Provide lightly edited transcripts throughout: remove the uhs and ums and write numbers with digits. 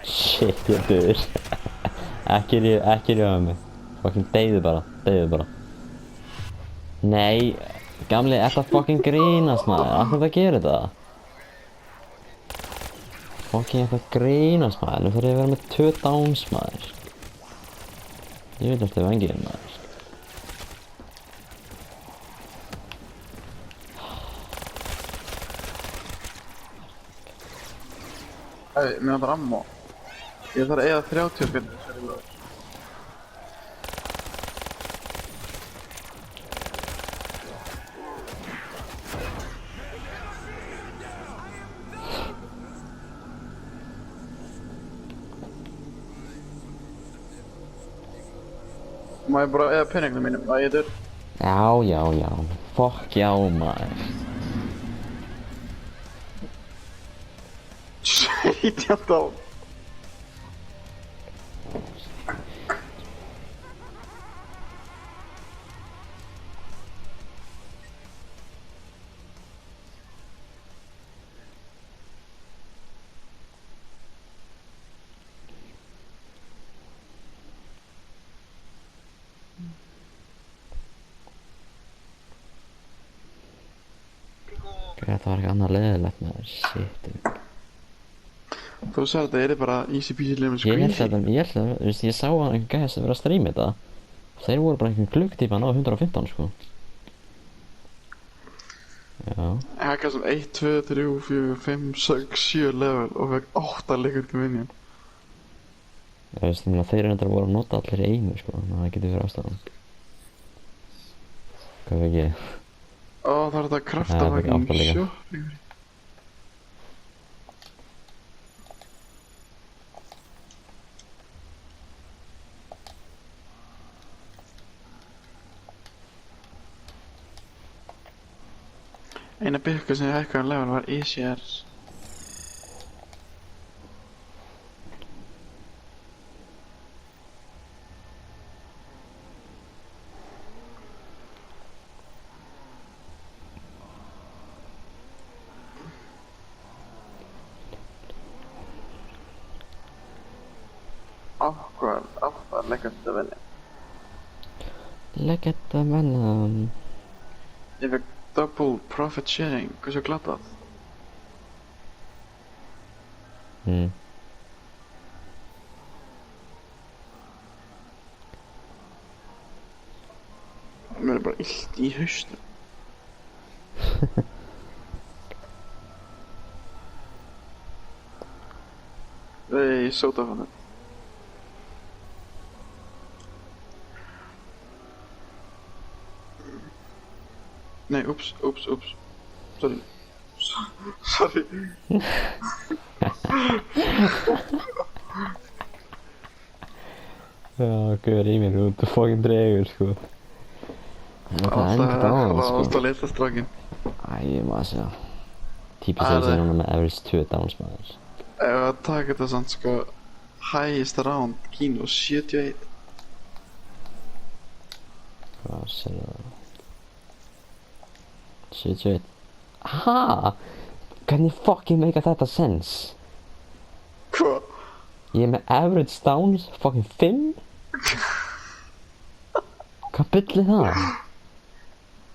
Shit, ég dör. Ekki rjóða mig. Fucking deyðu bara. Nei, gamli, þetta fucking grínast maður. Af hverju það gerir það? Fucking eitthvað grínast maður. Nú þarf ég að vera með 2 downs maður. Ég veit eftir vengið maður. Mér vantar ammo. Ég þarf að eyða 30 spilnir. Má ég bara eyða penningnum mínum að ég dör? Já. Fuck já maður. 17 dán. Þetta var ekki annað leiðilegt maður. Shit. Þú sagði að þetta bara easy peasy lemon squeezy. Ég sá að einhvern gæði sem verið að streama þetta. Þeir voru bara einhvern klukktíma að ná 115 sko. Já. Ég hækka sem 1, 2, 3, 4, 5, 6, 7 level og fekk 8 liquid minion. Ég meina þeir eru voru að nota allir í einu sko, þannig að það getur verið ástæðan. Hvað veit ég? Ó, það er þetta að krafta fucking shopping. Eina byrka sem ég hækkaði level var ECR. Hvað leggja þetta venni? Leggja þetta venni. Ég fekk double profit sharing, hvað svo glatað? Mér er bara illt í hausnum. Ég sóta hann þetta. Nei, ups. Sorry. Já, guður í mér út og fucking dregur sko. Það er enda á það sko. Það ást að leta strákin. Maður sjá. Típist að það er núna með average 2 downs maður. Ef að taka þetta samt sko highest round kínu 71. Hvað sér það? 71. Aha! Hvernig fucking meika þetta sense? Hvað? Ég er með average downs fucking 5? Hvað byllir það?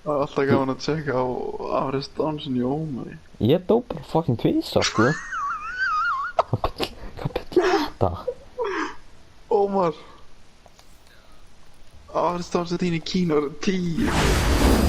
Það er alltaf gaman að checka á average downsin í ómæði. Ég dó bara fucking tvísa sko. Hvað byllir þetta? Ómar! Average downsin þín í kínu er 10.